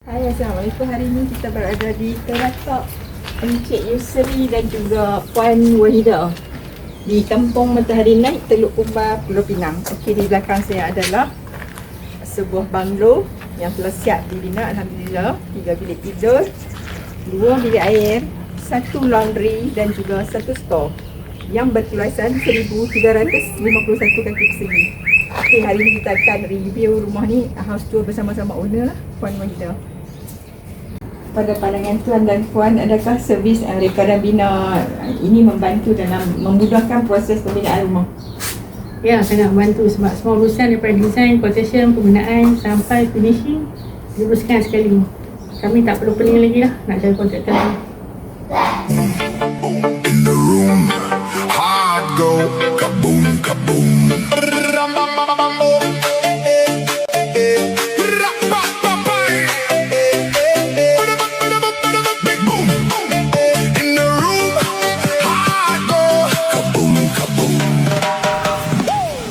Hai, Assalamualaikum. Hari ini kita berada di Teratak Encik Yusri dan juga Puan Wahida di Kampung Matahari Naik, Teluk Kumbar, Pulau Pinang. Okey, di belakang saya adalah sebuah banglo yang telah siap dibina. Alhamdulillah, 3 bilik tidur, 2 bilik air, 1 laundry dan juga 1 stor yang berkeluasan 1351 kaki persegi. Okey, hari ini kita akan review rumah ni, house tour bersama-sama owner lah, Puan Wahida. Pada pandangan tuan dan puan, adakah servis reka dan bina ini membantu dalam memudahkan proses pembinaan rumah? Ya, sangat membantu sebab semua urusan daripada design, quotation, pembinaan sampai finishing diuruskan sekali. Kami tak perlu pening lagi lah nak cari kontraktor lagi. In the room, heart go kaboom kaboom.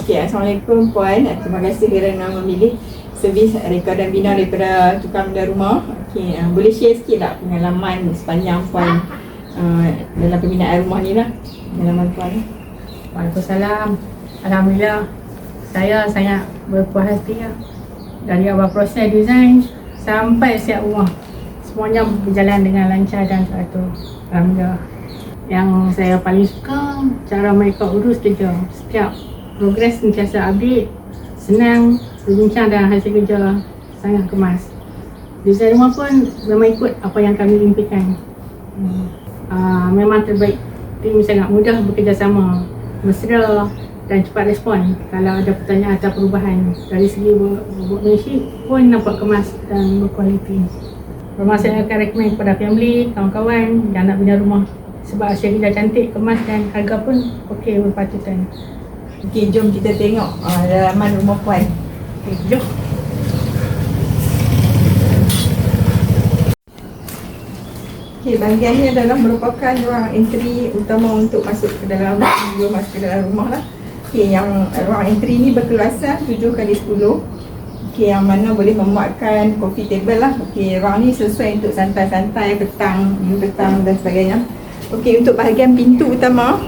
Okay, Assalamualaikum puan. Terima kasih kerana memilih servis reka dan bina daripada tukang bina rumah. Okay, boleh share sikit tak pengalaman sepanjang puan dalam pembinaan rumah ni lah, pengalaman puan? Waalaikumsalam. Alhamdulillah, saya sangat berpuas hati lah. Dari awal proses design sampai siap rumah, semuanya berjalan dengan lancar dan teratur. Alhamdulillah. Yang saya paling suka cara mereka urus kerja. Setiap progres sentiasa update, senang berbincang dan hasil kerja sangat kemas. Desain rumah pun memang ikut apa yang kami impikan. Memang terbaik. Tim sangat mudah bekerjasama, mesra dan cepat respon kalau ada pertanyaan atau perubahan. Dari segi workmanship pun nampak kemas dan berkualiti. Memang saya akan recommend kepada family, kawan-kawan yang nak bina rumah sebab hasil kerja cantik, kemas dan harga pun okey, berpatutan. Okey, jom kita tengok dalaman rumah puan. Okay, jom. Okey, bahagian ni adalah merupakan ruang entry utama untuk masuk ke dalam rumah lah. Okey, yang ruang entry ni berkeluasan 7x10. Okey, yang mana boleh memuatkan coffee table lah. Okey, ruang ni sesuai untuk santai-santai petang dan sebagainya. Okey, untuk bahagian pintu utama,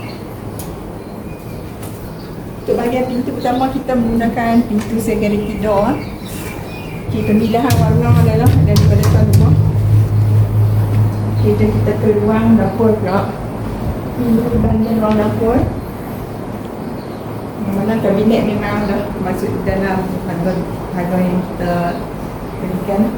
kita menggunakan pintu security door. Okey, pemilihan warna adalah daripada tuan rumah. Okey, dan kita ke ruang dapur pula. Ini bahagian ruang dapur, yang mana kabinet memang dah masuk dalam harga yang kita berikan.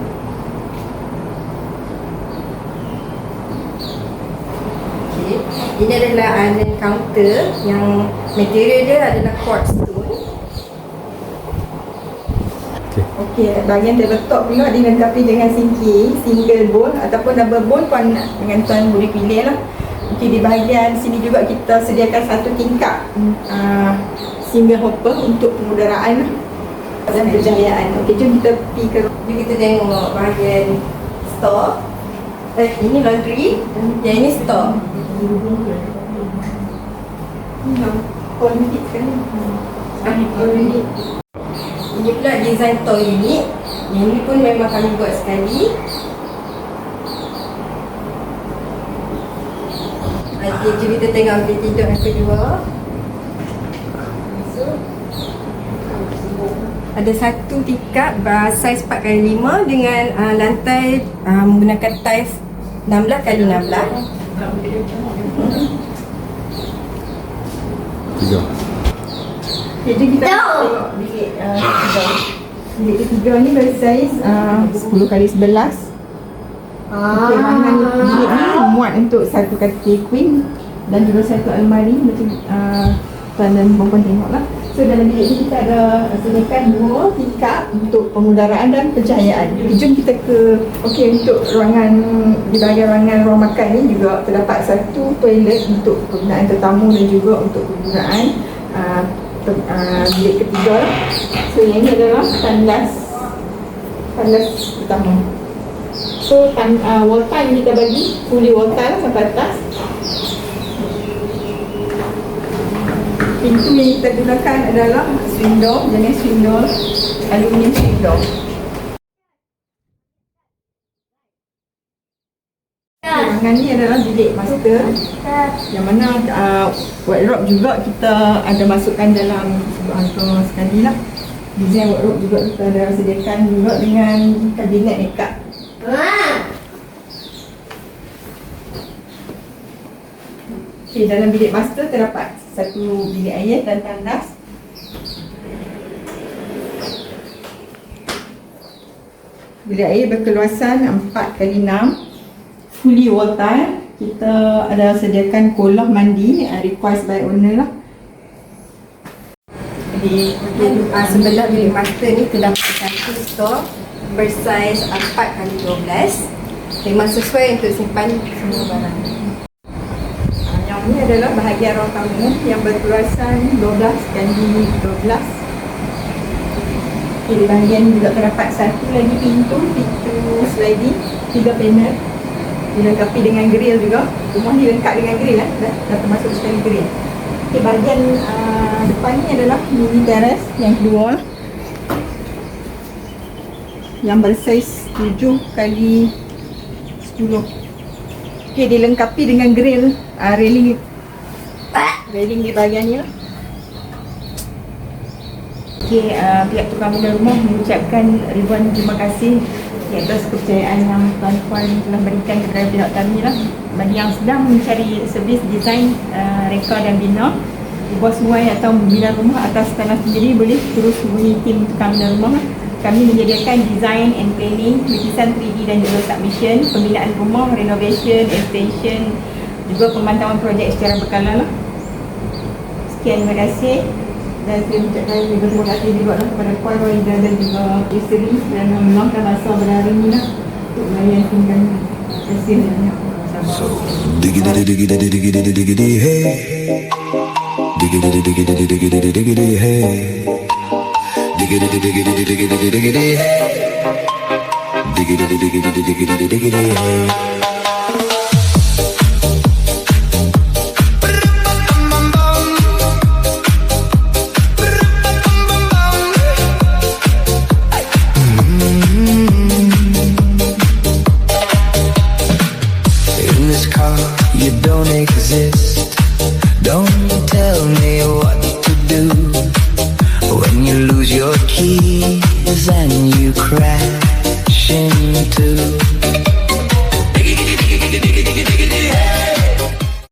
Okey, ini adalah island counter yang material dia adalah quartz stone. Okey, bahagian tabletop pula dilengkapi dengan sinki, single bowl ataupun double bowl puan dengan tuan boleh pilih lah. Okey, di bahagian sini juga kita sediakan satu tingkap single hopper untuk pengudaraan dan berjayaan. Okey, jom kita pergi ke, kita tengok bahagian store. Ini laundry, yang ini store. Quality sekali. Ini pula design toilet. Yang ni pun memang kami buat sekali. Jom kita tengok bilik tidur yang kedua. Ada satu tingkap saiz 4x5 dengan lantai menggunakan tiles 16x16. Okay, jadi kita tengok bilik ketiga. Bilik ketiga ni bersaiz 10x11. Okay, ruangan bilik ni muat untuk satu katil queen dan juga satu almari macam tuan dan perempuan tengok lah. So dalam bilik ni kita ada sediakan 2 tingkap untuk pengudaraan dan pencahayaan. Jom kita ke, okey, untuk ruangan, di bahagian ruang makan ni juga terdapat satu toilet untuk penggunaan tetamu dan juga untuk penggunaan bilik ketiga lah. So yang ni adalah tandas utama. So wall tile kita bagi fully wall tile sampai atas. Pintu yang kita gunakan adalah swing door, jenis swing door, aluminium swing door. Kanan ni adalah bilik master, yang mana wardrobe juga kita ada masukkan dalam sebuah sekali lah. Design wardrobe juga kita ada sediakan juga dengan kabinet makeup. Okay, dalam bilik master terdapat satu bilik air dan tandas. Bilik air berkeluasan 4x6, fully wall tile. Kita ada sediakan kolah mandi, request by owner lah. Di sebelah bilik master ni terdapat satu store bersaiz 4x12, memang sesuai untuk simpan semua barang. Yang ni adalah bahagian ruang tamu yang berkeluasan 12x12. Okay, di bahagian juga terdapat satu lagi pintu sliding, 3 panel, dilengkapi dengan grill juga. Rumah ni lengkap dengan grill lah, dah termasuk sekali grill. Okay, bahagian depan ni adalah mini terrace yang kedua lah, yang bersaiz 7x10. Okay, dilengkapi dengan grill, railing di bahagian ni lah. Okay, pihak tukang bina rumah mengucapkan ribuan terima kasih atas kepercayaan yang tuan-tuan telah berikan kepada pihak kami lah. Bagi yang sedang mencari servis desain, reka dan bina, bos muai atau bina rumah atas tanah sendiri, boleh terus hubungi tim tukang bina rumah lah. Kami menyediakan design and planning, lukisan 3D dan juga submission, pembinaan rumah, renovation, extension, juga pemantauan projek secara berkala lah. Sekian, terima kasih. Dan saya ucapkan terima kasih juga kepada Puan Rohida dan juga isteri kerana meluangkan masa pada hari ini lah untuk melayankan kami. Terima kasih banyak. So, diggity diggity diggity diggity hey, diggity diggity diggity diggity hey, diggity diggity diggity diggity hey, diggity diggity diggity diggity hey. You don't exist. Don't tell me what to do when you lose your keys and you crash into